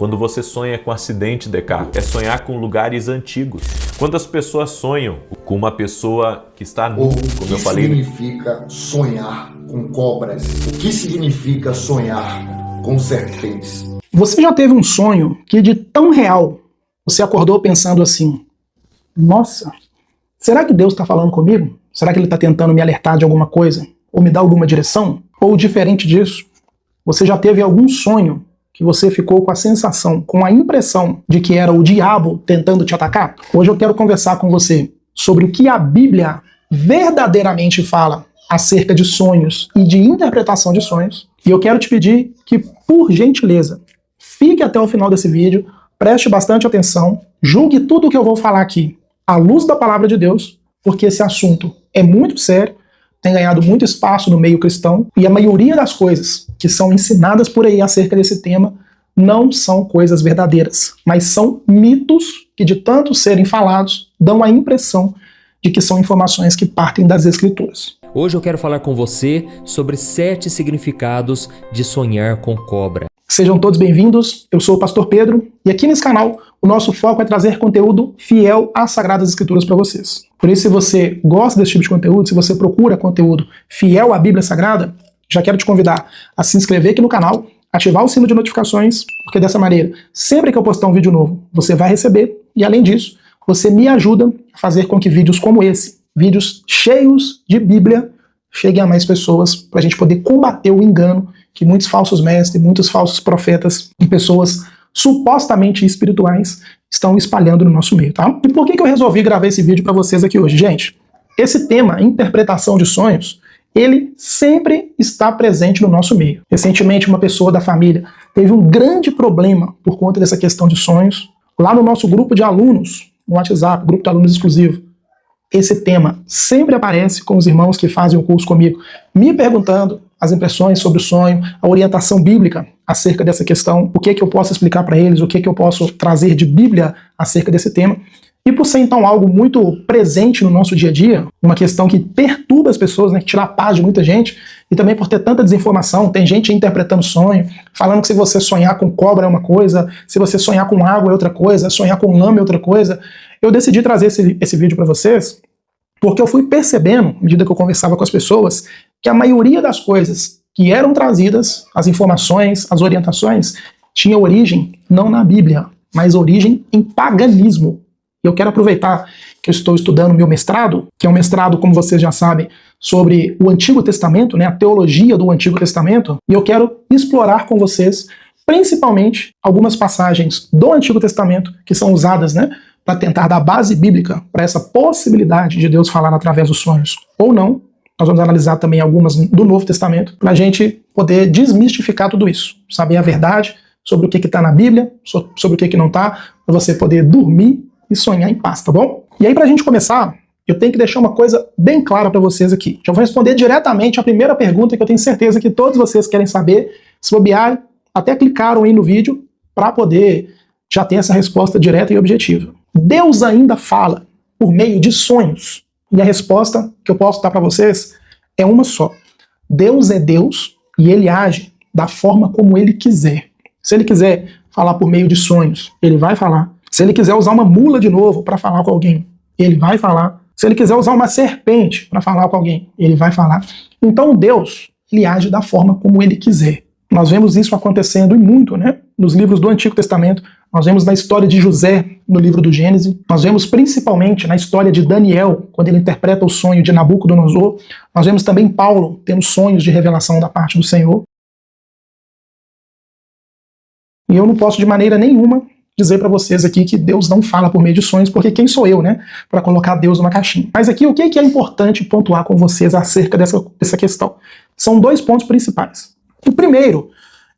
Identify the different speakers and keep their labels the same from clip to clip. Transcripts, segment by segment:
Speaker 1: Quando você sonha com acidente de carro, é sonhar com lugares antigos. Quantas pessoas sonham com uma pessoa que está nua, como eu falei?
Speaker 2: O que significa sonhar com cobras? O que significa sonhar com serpentes?
Speaker 3: Você já teve um sonho que de tão real, você acordou pensando assim: nossa, será que Deus está falando comigo? Será que Ele está tentando me alertar de alguma coisa? Ou me dar alguma direção? Ou diferente disso, você já teve algum sonho que você ficou com a sensação, com a impressão de que era o diabo tentando te atacar? Hoje eu quero conversar com você sobre o que a Bíblia verdadeiramente fala acerca de sonhos e de interpretação de sonhos. E eu quero te pedir que, por gentileza, fique até o final desse vídeo, preste bastante atenção, julgue tudo o que eu vou falar aqui à luz da palavra de Deus, porque esse assunto é muito sério, tem ganhado muito espaço no meio cristão, e a maioria das coisas que são ensinadas por aí acerca desse tema não são coisas verdadeiras, mas são mitos que, de tanto serem falados, dão a impressão de que são informações que partem das Escrituras.
Speaker 4: Hoje eu quero falar com você sobre 7 significados de sonhar com cobra.
Speaker 3: Sejam todos bem-vindos, eu sou o Pastor Pedro, e aqui nesse canal o nosso foco é trazer conteúdo fiel às Sagradas Escrituras para vocês. Por isso, se você gosta desse tipo de conteúdo, se você procura conteúdo fiel à Bíblia Sagrada, já quero te convidar a se inscrever aqui no canal, ativar o sino de notificações, porque dessa maneira, sempre que eu postar um vídeo novo, você vai receber, e além disso, você me ajuda a fazer com que vídeos como esse, vídeos cheios de Bíblia, cheguem a mais pessoas, para a gente poder combater o engano que muitos falsos mestres, muitos falsos profetas e pessoas supostamente espirituais estão espalhando no nosso meio, tá? E por que eu resolvi gravar esse vídeo para vocês aqui hoje? Gente, esse tema, interpretação de sonhos, ele sempre está presente no nosso meio. Recentemente, uma pessoa da família teve um grande problema por conta dessa questão de sonhos. Lá no nosso grupo de alunos, no WhatsApp, grupo de alunos exclusivo, esse tema sempre aparece com os irmãos que fazem o curso comigo, me perguntando as impressões sobre o sonho, a orientação bíblica acerca dessa questão, o que eu posso explicar para eles, o que eu posso trazer de Bíblia acerca desse tema. E por ser então algo muito presente no nosso dia a dia, uma questão que perturba as pessoas, né, que tira a paz de muita gente, e também por ter tanta desinformação, tem gente interpretando sonho, falando que se você sonhar com cobra é uma coisa, se você sonhar com água é outra coisa, sonhar com lama é outra coisa. Eu decidi trazer esse vídeo para vocês porque eu fui percebendo, à medida que eu conversava com as pessoas, que a maioria das coisas que eram trazidas, as informações, as orientações, tinha origem não na Bíblia, mas origem em paganismo. E eu quero aproveitar que eu estou estudando meu mestrado, que é um mestrado, como vocês já sabem, sobre o Antigo Testamento, né, a teologia do Antigo Testamento, e eu quero explorar com vocês, principalmente, algumas passagens do Antigo Testamento que são usadas, né, para tentar dar base bíblica para essa possibilidade de Deus falar através dos sonhos ou não. Nós vamos analisar também algumas do Novo Testamento para a gente poder desmistificar tudo isso, saber a verdade sobre o que está na Bíblia, sobre o que não está, para você poder dormir e sonhar em paz, tá bom? E aí, para a gente começar, eu tenho que deixar uma coisa bem clara para vocês aqui. Já vou responder diretamente a primeira pergunta que eu tenho certeza que todos vocês querem saber. Se bobear, até clicaram aí no vídeo para poder já ter essa resposta direta e objetiva. Deus ainda fala por meio de sonhos? E a resposta que eu posso dar para vocês é uma só. Deus é Deus e Ele age da forma como Ele quiser. Se Ele quiser falar por meio de sonhos, Ele vai falar. Se Ele quiser usar uma mula de novo para falar com alguém, Ele vai falar. Se Ele quiser usar uma serpente para falar com alguém, Ele vai falar. Então Deus, Ele age da forma como Ele quiser. Nós vemos isso acontecendo e muito, né? Nos livros do Antigo Testamento. Nós vemos na história de José, no livro do Gênesis. Nós vemos principalmente na história de Daniel, quando ele interpreta o sonho de Nabucodonosor. Nós vemos também Paulo tendo sonhos de revelação da parte do Senhor. E eu não posso de maneira nenhuma dizer para vocês aqui que Deus não fala por meio de sonhos, porque quem sou eu, né, para colocar Deus numa caixinha. Mas aqui o que é importante pontuar com vocês acerca dessa questão? São 2 pontos principais. O primeiro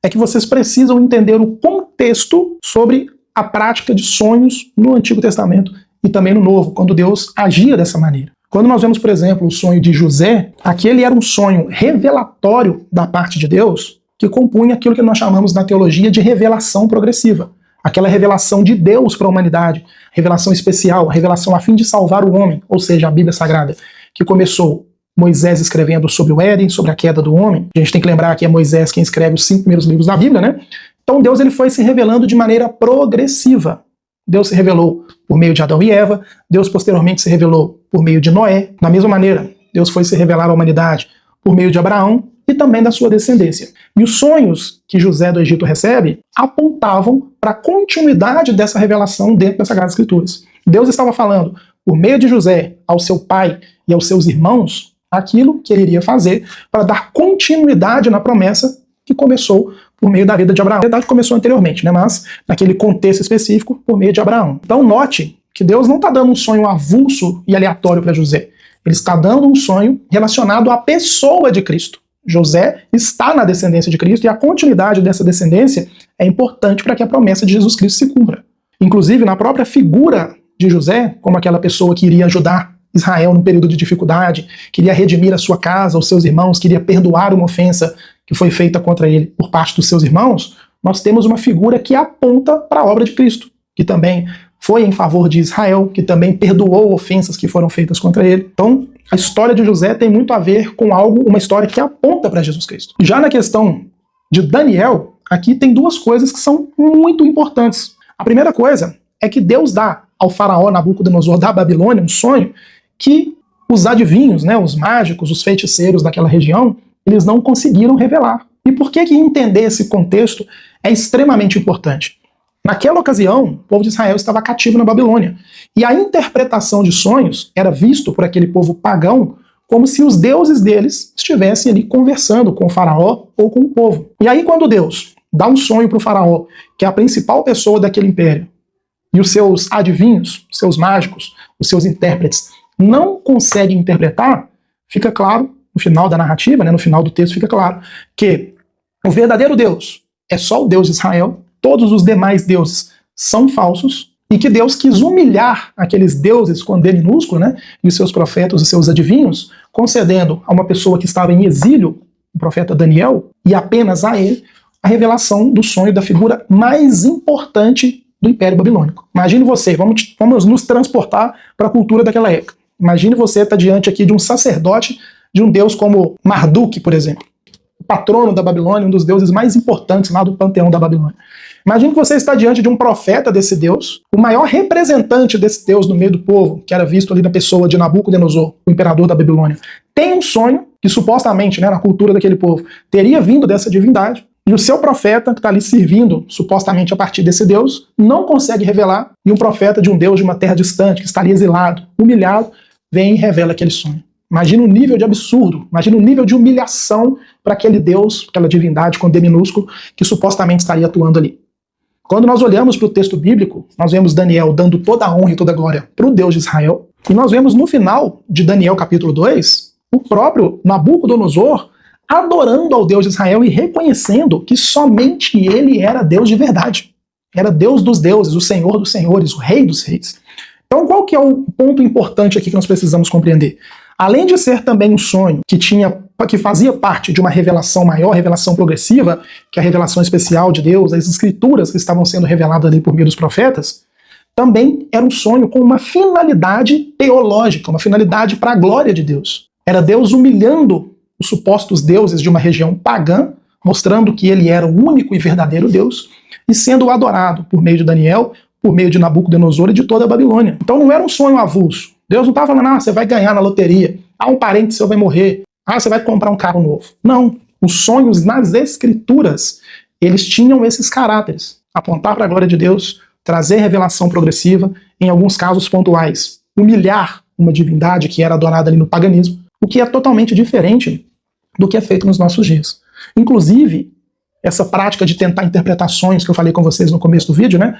Speaker 3: é que vocês precisam entender o contexto sobre a prática de sonhos no Antigo Testamento e também no Novo, quando Deus agia dessa maneira. Quando nós vemos, por exemplo, o sonho de José, aquele era um sonho revelatório da parte de Deus que compunha aquilo que nós chamamos na teologia de revelação progressiva. Aquela revelação de Deus para a humanidade, revelação especial, revelação a fim de salvar o homem, ou seja, a Bíblia Sagrada, que começou Moisés escrevendo sobre o Éden, sobre a queda do homem. A gente tem que lembrar que é Moisés quem escreve os 5 primeiros livros da Bíblia, né? Então Deus ele foi se revelando de maneira progressiva. Deus se revelou por meio de Adão e Eva, Deus posteriormente se revelou por meio de Noé. Da mesma maneira, Deus foi se revelar à humanidade por meio de Abraão e também da sua descendência. E os sonhos que José do Egito recebe apontavam para a continuidade dessa revelação dentro das Sagradas Escrituras. Deus estava falando, por meio de José, ao seu pai e aos seus irmãos, aquilo que ele iria fazer para dar continuidade na promessa que começou por meio da vida de Abraão. Na verdade, começou anteriormente, né? Mas naquele contexto específico, por meio de Abraão. Então, note que Deus não está dando um sonho avulso e aleatório para José. Ele está dando um sonho relacionado à pessoa de Cristo. José está na descendência de Cristo e a continuidade dessa descendência é importante para que a promessa de Jesus Cristo se cumpra. Inclusive, na própria figura de José, como aquela pessoa que iria ajudar Israel num período de dificuldade, queria redimir a sua casa, os seus irmãos, queria perdoar uma ofensa que foi feita contra ele por parte dos seus irmãos, nós temos uma figura que aponta para a obra de Cristo, que também foi em favor de Israel, que também perdoou ofensas que foram feitas contra ele. Então, a história de José tem muito a ver com algo, uma história que aponta para Jesus Cristo. Já na questão de Daniel, aqui tem duas coisas que são muito importantes. A primeira coisa é que Deus dá ao faraó Nabucodonosor da Babilônia um sonho que os adivinhos, né, os mágicos, os feiticeiros daquela região, eles não conseguiram revelar. E por que entender esse contexto é extremamente importante? Naquela ocasião, o povo de Israel estava cativo na Babilônia. E a interpretação de sonhos era visto por aquele povo pagão como se os deuses deles estivessem ali conversando com o faraó ou com o povo. E aí quando Deus dá um sonho para o faraó, que é a principal pessoa daquele império, e os seus adivinhos, os seus mágicos, os seus intérpretes não conseguem interpretar, fica claro, no final da narrativa, né, no final do texto fica claro, que o verdadeiro Deus é só o Deus de Israel, todos os demais deuses são falsos, e que Deus quis humilhar aqueles deuses com D minúsculo, né, e os seus profetas e seus adivinhos, concedendo a uma pessoa que estava em exílio, o profeta Daniel, e apenas a ele, a revelação do sonho da figura mais importante do Império Babilônico. Imagine você, vamos nos transportar para a cultura daquela época. Imagine você estar diante aqui de um sacerdote de um deus como Marduk, por exemplo, o patrono da Babilônia, um dos deuses mais importantes lá do panteão da Babilônia. Imagine que você está diante de um profeta desse deus, o maior representante desse deus no meio do povo, que era visto ali na pessoa de Nabucodonosor, o imperador da Babilônia, tem um sonho que supostamente, né, na cultura daquele povo, teria vindo dessa divindade, e o seu profeta, que está ali servindo supostamente a partir desse deus, não consegue revelar, e um profeta de um deus de uma terra distante, que está ali exilado, humilhado, vem e revela aquele sonho. Imagina o nível de absurdo, imagina o nível de humilhação para aquele deus, aquela divindade com D minúsculo, que supostamente estaria atuando ali. Quando nós olhamos para o texto bíblico, nós vemos Daniel dando toda a honra e toda a glória para o Deus de Israel, e nós vemos no final de Daniel capítulo 2, o próprio Nabucodonosor adorando ao Deus de Israel e reconhecendo que somente ele era Deus de verdade. Era Deus dos deuses, o Senhor dos senhores, o Rei dos reis. Então qual que é o ponto importante aqui que nós precisamos compreender? Além de ser também um sonho que fazia parte de uma revelação maior, revelação progressiva, que é a revelação especial de Deus, as escrituras que estavam sendo reveladas ali por meio dos profetas, também era um sonho com uma finalidade teológica, uma finalidade para a glória de Deus. Era Deus humilhando os supostos deuses de uma região pagã, mostrando que ele era o único e verdadeiro Deus, e sendo adorado por meio de Daniel, por meio de Nabucodonosor e de toda a Babilônia. Então não era um sonho avulso. Deus não estava falando, você vai ganhar na loteria, um parente seu vai morrer, você vai comprar um carro novo. Não. Os sonhos nas escrituras, eles tinham esses caráteres. Apontar para a glória de Deus, trazer revelação progressiva, em alguns casos pontuais, humilhar uma divindade que era adorada ali no paganismo, o que é totalmente diferente do que é feito nos nossos dias. Inclusive, essa prática de tentar interpretar sonhos que eu falei com vocês no começo do vídeo, né?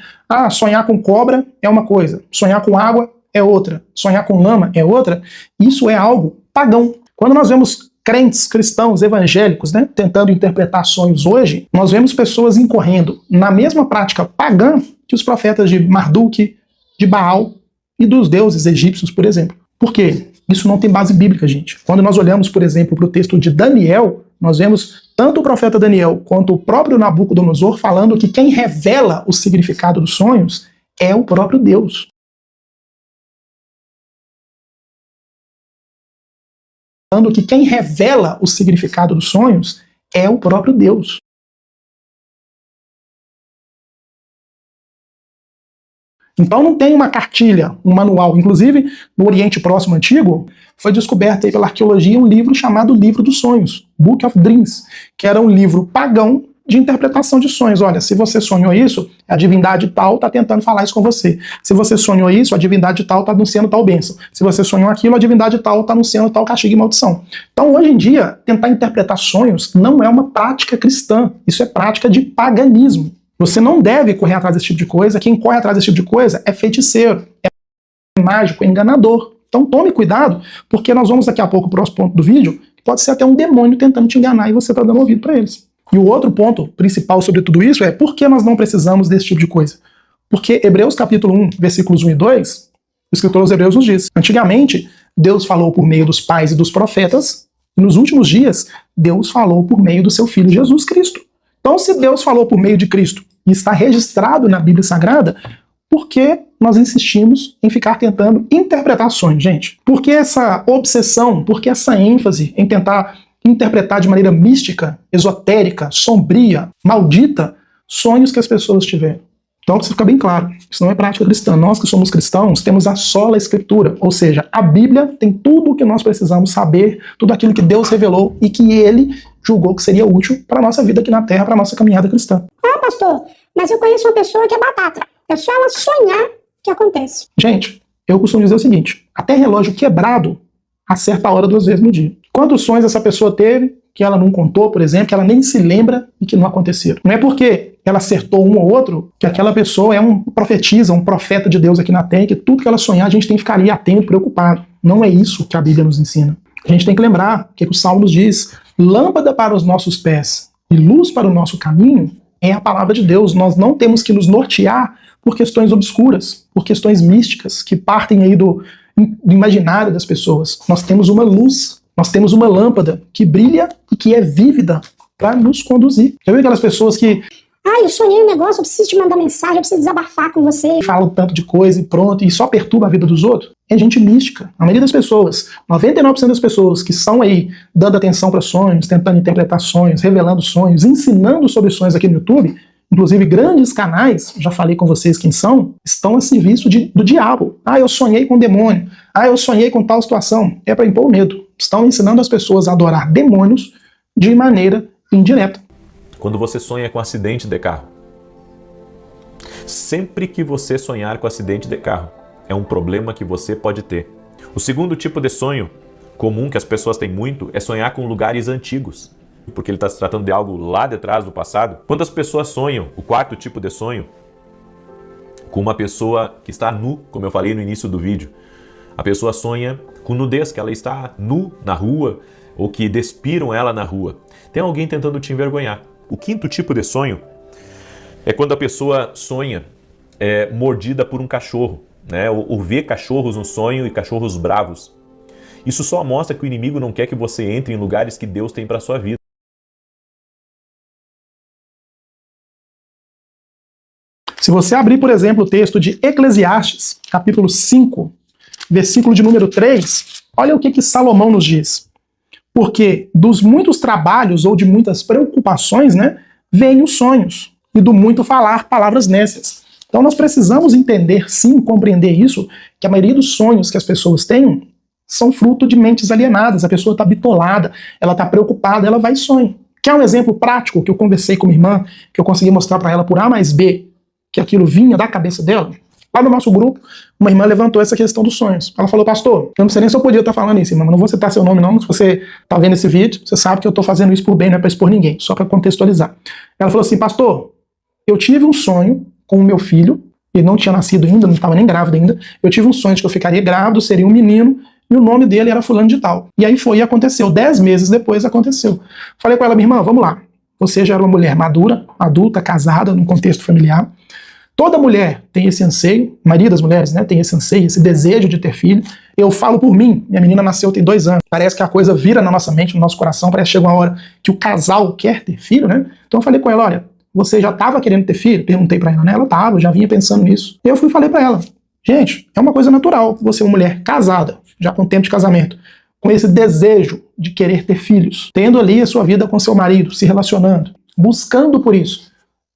Speaker 3: Sonhar com cobra é uma coisa, sonhar com água é outra, sonhar com lama é outra. Isso é algo pagão. Quando nós vemos crentes, cristãos, evangélicos, né, tentando interpretar sonhos hoje, nós vemos pessoas incorrendo na mesma prática pagã que os profetas de Marduk, de Baal e dos deuses egípcios, por exemplo. Por quê? Isso não tem base bíblica, gente. Quando nós olhamos, por exemplo, para o texto de Daniel, nós vemos tanto o profeta Daniel quanto o próprio Nabucodonosor falando que quem revela o significado dos sonhos é o próprio Deus. Falando que quem revela o significado dos sonhos é o próprio Deus. Então não tem uma cartilha, um manual. Inclusive, no Oriente Próximo Antigo, foi descoberto aí pela arqueologia um livro chamado Livro dos Sonhos, Book of Dreams, que era um livro pagão de interpretação de sonhos. Olha, se você sonhou isso, a divindade tal está tentando falar isso com você. Se você sonhou isso, a divindade tal está anunciando tal bênção. Se você sonhou aquilo, a divindade tal está anunciando tal castigo e maldição. Então, hoje em dia, tentar interpretar sonhos não é uma prática cristã. Isso é prática de paganismo. Você não deve correr atrás desse tipo de coisa. Quem corre atrás desse tipo de coisa é feiticeiro, é mágico, é enganador. Então tome cuidado, porque nós vamos daqui a pouco para o próximo ponto do vídeo, que pode ser até um demônio tentando te enganar e você está dando ouvido para eles. E o outro ponto principal sobre tudo isso é por que nós não precisamos desse tipo de coisa. Porque Hebreus capítulo 1, versículos 1 e 2, o escritor aos Hebreus nos diz, antigamente Deus falou por meio dos pais e dos profetas, e nos últimos dias Deus falou por meio do seu Filho Jesus Cristo. Então se Deus falou por meio de Cristo e está registrado na Bíblia Sagrada, por que nós insistimos em ficar tentando interpretações, gente? Por que essa obsessão, por que essa ênfase em tentar interpretar de maneira mística, esotérica, sombria, maldita, sonhos que as pessoas tiveram? Então precisa ficar bem claro, isso não é prática cristã. Nós que somos cristãos temos a sola Escritura, ou seja, a Bíblia tem tudo o que nós precisamos saber, tudo aquilo que Deus revelou e que Ele julgou que seria útil para a nossa vida aqui na Terra, para a nossa caminhada cristã.
Speaker 5: Ah, pastor, mas eu conheço uma pessoa que é batata. É só ela sonhar que acontece.
Speaker 3: Gente, eu costumo dizer o seguinte, até relógio quebrado acerta a hora 2 vezes no dia. Quantos sonhos essa pessoa teve que ela não contou, por exemplo, que ela nem se lembra e que não aconteceram? Não é porque ela acertou um ou outro que aquela pessoa é um profetisa, um profeta de Deus aqui na Terra, que tudo que ela sonhar a gente tem que ficar ali atento, preocupado. Não é isso que a Bíblia nos ensina. A gente tem que lembrar o que o Salmo nos diz, lâmpada para os nossos pés e luz para o nosso caminho é a palavra de Deus. Nós não temos que nos nortear por questões obscuras, por questões místicas que partem aí do imaginário das pessoas. Nós temos uma luz, nós temos uma lâmpada que brilha e que é vívida para nos conduzir. Já viu aquelas pessoas que
Speaker 5: eu sonhei um negócio, eu preciso te mandar mensagem, eu preciso desabafar com você.
Speaker 3: falam tanto de coisa e pronto, e só perturba a vida dos outros? É gente mística. A maioria das pessoas, 99% das pessoas que estão aí dando atenção para sonhos, tentando interpretar sonhos, revelando sonhos, ensinando sobre sonhos aqui no YouTube, inclusive grandes canais, já falei com vocês quem são, estão a serviço do diabo. Eu sonhei com demônio. Eu sonhei com tal situação. É para impor medo. Estão ensinando as pessoas a adorar demônios de maneira indireta.
Speaker 1: Quando você sonha com acidente de carro. Sempre que você sonhar com acidente de carro, é um problema que você pode ter. O segundo tipo de sonho comum que as pessoas têm muito é sonhar com lugares antigos, porque ele está se tratando de algo lá de trás do passado. Quantas pessoas sonham, o quarto tipo de sonho, com uma pessoa que está nu, como eu falei no início do vídeo. A pessoa sonha com nudez, que ela está nu na rua, ou que despiram ela na rua. Tem alguém tentando te envergonhar. O quinto tipo de sonho é quando a pessoa sonha mordida por um cachorro, né? Ou vê cachorros no sonho e cachorros bravos. Isso só mostra que o inimigo não quer que você entre em lugares que Deus tem para a sua vida.
Speaker 3: Se você abrir, por exemplo, o texto de Eclesiastes, capítulo 5, versículo de número 3, olha o que Salomão nos diz. Porque dos muitos trabalhos ou de muitas preocupações, né, vêm os sonhos, e do muito falar, palavras nécias. Então nós precisamos entender, sim, compreender isso, que a maioria dos sonhos que as pessoas têm são fruto de mentes alienadas. A pessoa está bitolada, ela está preocupada, ela vai e sonha. Quer um exemplo prático que eu conversei com minha irmã, que eu consegui mostrar para ela por A mais B, que aquilo vinha da cabeça dela? Lá no nosso grupo, uma irmã levantou essa questão dos sonhos. Ela falou, pastor, eu não sei nem se eu podia estar falando isso, irmã, não vou citar seu nome não, se você está vendo esse vídeo, você sabe que eu estou fazendo isso por bem, não é para expor ninguém, só para contextualizar. Ela falou assim, pastor, eu tive um sonho com o meu filho, ele não tinha nascido ainda, não estava nem grávido ainda, eu tive um sonho de que eu ficaria grávido, seria um menino, e o nome dele era fulano de tal. E aí foi e aconteceu, 10 meses depois aconteceu. Falei com ela, minha irmã, vamos lá, você já era uma mulher madura, adulta, casada, num contexto familiar. Toda mulher tem esse anseio, a maioria das mulheres, né, tem esse anseio, esse desejo de ter filho. Eu falo por mim, minha menina nasceu tem 2 anos. Parece que a coisa vira na nossa mente, no nosso coração, parece que chega uma hora que o casal quer ter filho, né? Então eu falei com ela, olha, você já estava querendo ter filho? Perguntei pra ela, né? Ela estava, já vinha pensando nisso. Eu fui e falei pra ela, gente, é uma coisa natural, você é uma mulher casada, já com tempo de casamento, com esse desejo de querer ter filhos, tendo ali a sua vida com seu marido, se relacionando, buscando por isso.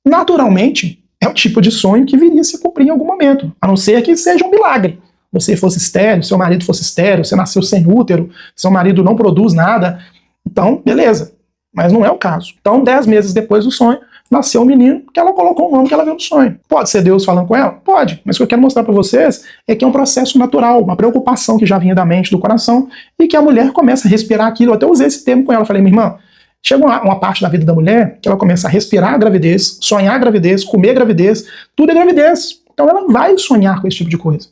Speaker 3: Naturalmente, é o tipo de sonho que viria a se cumprir em algum momento, a não ser que seja um milagre. Você fosse estéril, seu marido fosse estéril, você nasceu sem útero, seu marido não produz nada, então, beleza. Mas não é o caso. Então, 10 meses depois do sonho, nasceu um menino que ela colocou o nome que ela viu no sonho. Pode ser Deus falando com ela? Pode. Mas o que eu quero mostrar para vocês é que é um processo natural, uma preocupação que já vinha da mente, do coração, e que a mulher começa a respirar aquilo. Eu até usei esse termo com ela. Falei, minha irmã, chega uma parte da vida da mulher que ela começa a respirar a gravidez, sonhar a gravidez, comer a gravidez, tudo é gravidez. Então ela vai sonhar com esse tipo de coisa.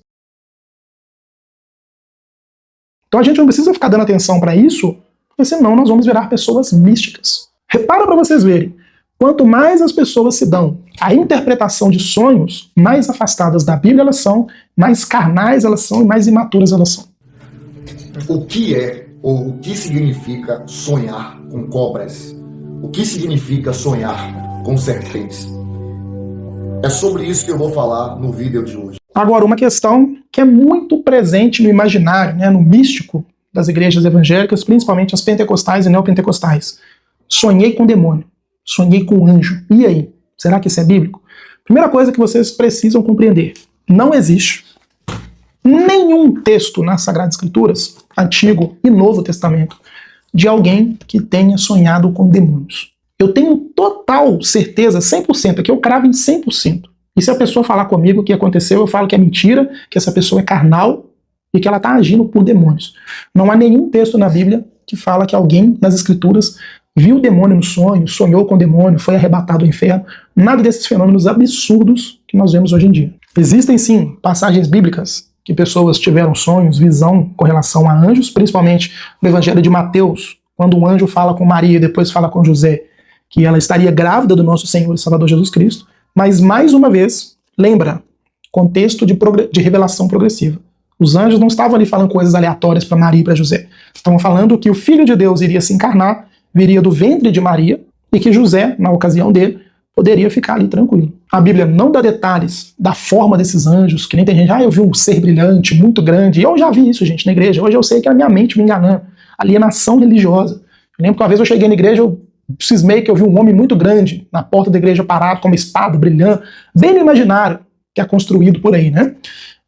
Speaker 3: Então a gente não precisa ficar dando atenção para isso, porque senão nós vamos virar pessoas místicas. Repara para vocês verem. Quanto mais as pessoas se dão à interpretação de sonhos, mais afastadas da Bíblia elas são, mais carnais elas são e mais imaturas elas são.
Speaker 2: O que é ou o que significa sonhar com cobras? O que significa sonhar com serpentes? É sobre isso que eu vou falar no vídeo de hoje.
Speaker 3: Agora, uma questão que é muito presente no imaginário, né, no místico das igrejas evangélicas, principalmente as pentecostais e neopentecostais. Sonhei com demônio. Sonhei com anjo. E aí? Será que isso é bíblico? Primeira coisa que vocês precisam compreender. Não existe nenhum texto nas Sagradas Escrituras, Antigo e Novo Testamento, de alguém que tenha sonhado com demônios. Eu tenho total certeza, 100%, aqui eu cravo em 100%. E se a pessoa falar comigo o que aconteceu, eu falo que é mentira, que essa pessoa é carnal e que ela está agindo por demônios. Não há nenhum texto na Bíblia que fala que alguém nas Escrituras viu o demônio no sonho, sonhou com o demônio, foi arrebatado ao inferno. Nada desses fenômenos absurdos que nós vemos hoje em dia. Existem sim passagens bíblicas que pessoas tiveram sonhos, visão com relação a anjos, principalmente no Evangelho de Mateus, quando um anjo fala com Maria e depois fala com José que ela estaria grávida do nosso Senhor e Salvador Jesus Cristo. Mas, mais uma vez, lembra, contexto de revelação progressiva. Os anjos não estavam ali falando coisas aleatórias para Maria e para José. Estavam falando que o Filho de Deus iria se encarnar, viria do ventre de Maria, e que José, na ocasião dele, poderia ficar ali tranquilo. A Bíblia não dá detalhes da forma desses anjos, que nem tem gente, eu vi um ser brilhante, muito grande. Eu já vi isso, gente, na igreja. Hoje eu sei que é a minha mente me enganando. Alienação religiosa. Eu lembro que uma vez eu cheguei na igreja, eu cismei que eu vi um homem muito grande na porta da igreja parado, com uma espada brilhando, bem no imaginário que é construído por aí, né?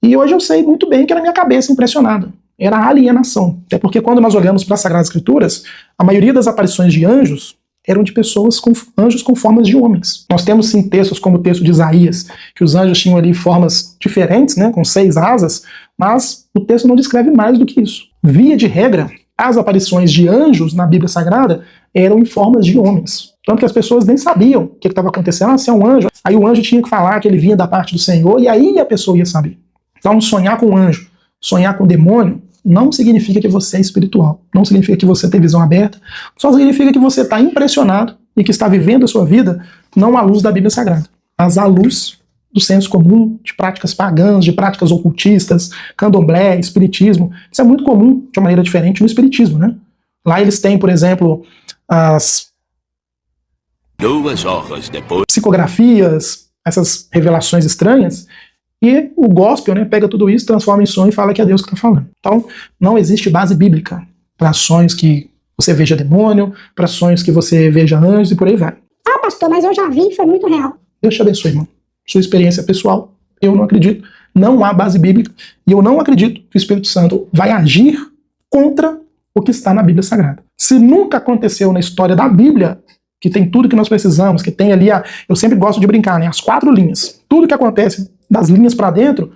Speaker 3: E hoje eu sei muito bem que era a minha cabeça impressionada. Era a alienação. Até porque quando nós olhamos para as Sagradas Escrituras, a maioria das aparições de anjos eram de pessoas com anjos com formas de homens. Nós temos sim textos como o texto de Isaías, que os anjos tinham ali formas diferentes, né, com 6 asas, mas o texto não descreve mais do que isso. Via de regra, as aparições de anjos na Bíblia Sagrada eram em formas de homens. Tanto que as pessoas nem sabiam o que estava acontecendo. Se é um anjo, aí o anjo tinha que falar que ele vinha da parte do Senhor, e aí a pessoa ia saber. Então, sonhar com anjo, sonhar com demônio, não significa que você é espiritual. Não significa que você tem visão aberta. Só significa que você está impressionado e que está vivendo a sua vida não à luz da Bíblia Sagrada, mas à luz do senso comum, de práticas pagãs, de práticas ocultistas, candomblé, espiritismo. Isso é muito comum, de uma maneira diferente, no espiritismo, né? Lá eles têm, por exemplo, as
Speaker 6: 2 horas depois,
Speaker 3: psicografias, essas revelações estranhas, e o gospel, né, pega tudo isso, transforma em sonho e fala que é Deus que está falando. Então, não existe base bíblica para sonhos que você veja demônio, para sonhos que você veja anjos e por aí vai.
Speaker 5: Ah, pastor, mas eu já vi, foi muito real.
Speaker 3: Deus te abençoe, irmão. Sua experiência pessoal, eu não acredito. Não há base bíblica. E eu não acredito que o Espírito Santo vai agir contra o que está na Bíblia Sagrada. Se nunca aconteceu na história da Bíblia, que tem tudo que nós precisamos, que tem ali, eu sempre gosto de brincar, né, as 4 linhas. Tudo que acontece das linhas para dentro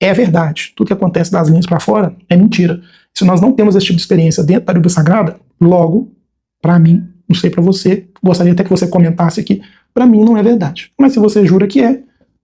Speaker 3: é verdade. Tudo que acontece das linhas para fora é mentira. Se nós não temos esse tipo de experiência dentro da Bíblia Sagrada, logo, para mim, não sei para você, gostaria até que você comentasse aqui, para mim não é verdade. Mas se você jura que é,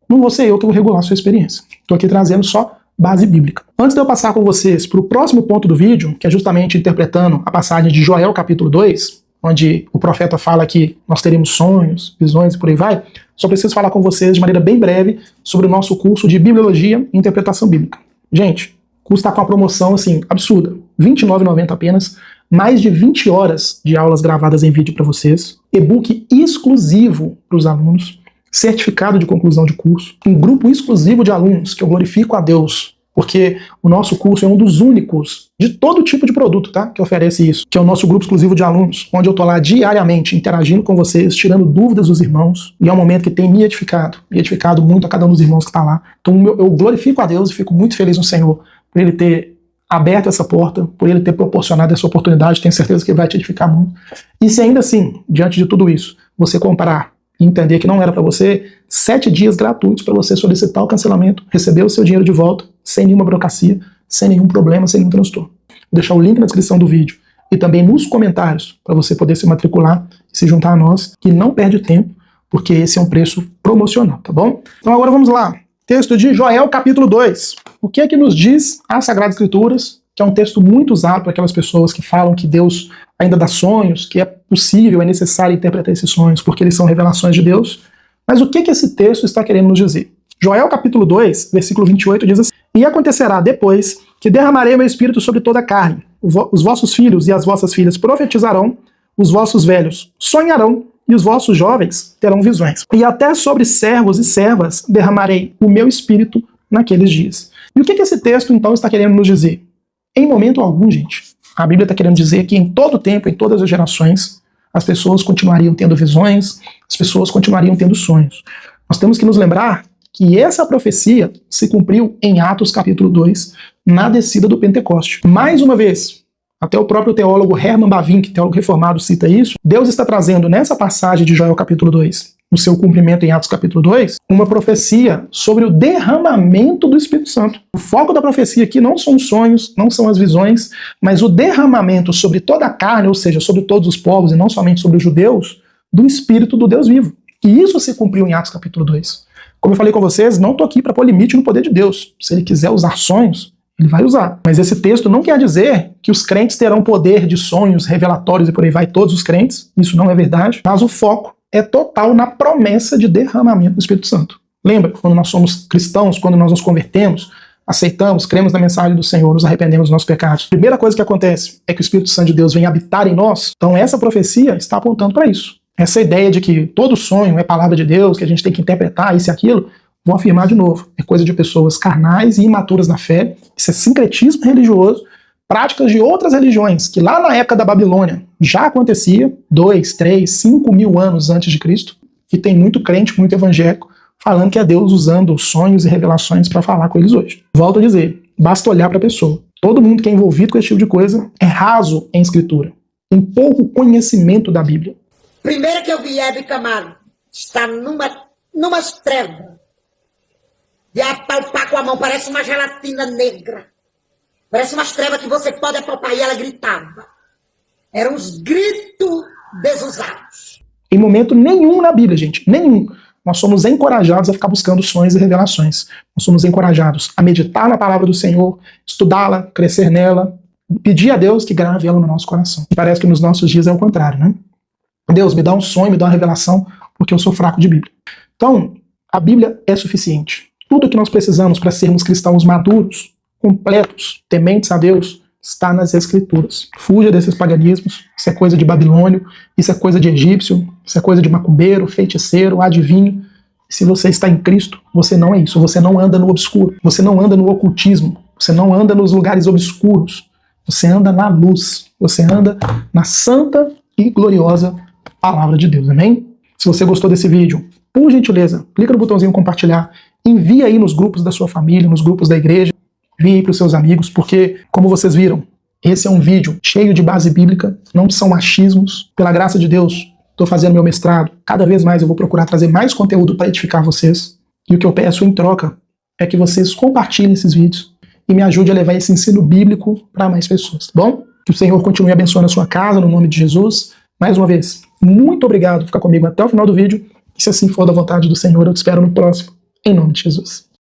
Speaker 3: não vou ser eu que vou regular a sua experiência. Estou aqui trazendo só base bíblica. Antes de eu passar com vocês para o próximo ponto do vídeo, que é justamente interpretando a passagem de Joel capítulo 2, onde o profeta fala que nós teremos sonhos, visões e por aí vai, só preciso falar com vocês de maneira bem breve sobre o nosso curso de Bibliologia e Interpretação Bíblica. Gente, o curso está com uma promoção assim, absurda, R$ 29,90 apenas, mais de 20 horas de aulas gravadas em vídeo para vocês, e-book exclusivo para os alunos, certificado de conclusão de curso, um grupo exclusivo de alunos que eu glorifico a Deus porque o nosso curso é um dos únicos de todo tipo de produto, tá? Que oferece isso, que é o nosso grupo exclusivo de alunos, onde eu tô lá diariamente interagindo com vocês, tirando dúvidas dos irmãos, e é um momento que tem me edificado muito a cada um dos irmãos que está lá. Então eu glorifico a Deus e fico muito feliz no Senhor por Ele ter aberto essa porta, por Ele ter proporcionado essa oportunidade. Tenho certeza que Ele vai te edificar muito. E se ainda assim, diante de tudo isso, você comparar e entender que não era para você, 7 dias gratuitos para você solicitar o cancelamento, receber o seu dinheiro de volta, sem nenhuma burocracia, sem nenhum problema, sem nenhum transtorno. Vou deixar o link na descrição do vídeo e também nos comentários para você poder se matricular e se juntar a nós, que não perde tempo, porque esse é um preço promocional, tá bom? Então agora vamos lá. Texto de Joel, capítulo 2. O que é que nos diz as Sagradas Escrituras, que é um texto muito usado por aquelas pessoas que falam que Deus ainda dá sonhos, que é possível, é necessário interpretar esses sonhos, porque eles são revelações de Deus. Mas o que que esse texto está querendo nos dizer? Joel, capítulo 2, versículo 28, diz assim: E acontecerá depois que derramarei meu espírito sobre toda a carne. Os vossos filhos e as vossas filhas profetizarão, os vossos velhos sonharão, e os vossos jovens terão visões. E até sobre servos e servas derramarei o meu espírito naqueles dias. E o que que esse texto, então, está querendo nos dizer? Em momento algum, gente, a Bíblia está querendo dizer que em todo tempo, em todas as gerações, as pessoas continuariam tendo visões, as pessoas continuariam tendo sonhos. Nós temos que nos lembrar que essa profecia se cumpriu em Atos capítulo 2, na descida do Pentecoste. Mais uma vez, até o próprio teólogo Herman Bavinck, teólogo reformado, cita isso. Deus está trazendo nessa passagem de Joel capítulo 2, no seu cumprimento em Atos capítulo 2, uma profecia sobre o derramamento do Espírito Santo. O foco da profecia aqui não são os sonhos, não são as visões, mas o derramamento sobre toda a carne, ou seja, sobre todos os povos e não somente sobre os judeus, do Espírito do Deus vivo. E isso se cumpriu em Atos capítulo 2. Como eu falei com vocês, não estou aqui para pôr limite no poder de Deus. Se Ele quiser usar sonhos, Ele vai usar. Mas esse texto não quer dizer que os crentes terão poder de sonhos revelatórios e por aí vai, todos os crentes. Isso não é verdade. Mas o foco é total na promessa de derramamento do Espírito Santo. Lembra, quando nós somos cristãos, quando nós nos convertemos, aceitamos, cremos na mensagem do Senhor, nos arrependemos dos nossos pecados. A primeira coisa que acontece é que o Espírito Santo de Deus vem habitar em nós. Então essa profecia está apontando para isso. Essa ideia de que todo sonho é palavra de Deus, que a gente tem que interpretar isso e aquilo, vou afirmar de novo, é coisa de pessoas carnais e imaturas na fé, isso é sincretismo religioso, práticas de outras religiões, que lá na época da Babilônia já acontecia, 2, 3, 5 mil anos antes de Cristo, e tem muito crente, muito evangélico, falando que é Deus usando sonhos e revelações para falar com eles hoje. Volto a dizer, basta olhar para a pessoa. Todo mundo que é envolvido com esse tipo de coisa é raso em escritura, tem pouco conhecimento da Bíblia.
Speaker 7: Primeiro que eu vi Hebe Camargo está numas trevas de apalpar com a mão, parece uma gelatina negra. Parece umas trevas que você pode apalpar, e ela gritava. Eram uns gritos desusados.
Speaker 3: Em momento nenhum na Bíblia, gente, nenhum. Nós somos encorajados a ficar buscando sonhos e revelações. Nós somos encorajados a meditar na palavra do Senhor, estudá-la, crescer nela, pedir a Deus que grave ela no nosso coração. E parece que nos nossos dias é o contrário, né? Deus, me dá um sonho, me dá uma revelação, porque eu sou fraco de Bíblia. Então, a Bíblia é suficiente. Tudo o que nós precisamos para sermos cristãos maduros, completos, tementes a Deus, está nas Escrituras. Fuja desses paganismos, isso é coisa de babilônio, isso é coisa de egípcio, isso é coisa de macumbeiro, feiticeiro, adivinho. Se você está em Cristo, você não é isso. Você não anda no obscuro, você não anda no ocultismo, você não anda nos lugares obscuros, você anda na luz, você anda na santa e gloriosa Palavra de Deus, amém? Se você gostou desse vídeo, por gentileza, clica no botãozinho compartilhar, envia aí nos grupos da sua família, nos grupos da igreja, envie aí para os seus amigos, porque, como vocês viram, esse é um vídeo cheio de base bíblica, não são achismos. Pela graça de Deus, estou fazendo meu mestrado, cada vez mais eu vou procurar trazer mais conteúdo para edificar vocês, e o que eu peço em troca é que vocês compartilhem esses vídeos e me ajude a levar esse ensino bíblico para mais pessoas, tá bom? Que o Senhor continue abençoando a sua casa, no nome de Jesus. Mais uma vez, muito obrigado por ficar comigo até o final do vídeo. E se assim for da vontade do Senhor, eu te espero no próximo. Em nome de Jesus.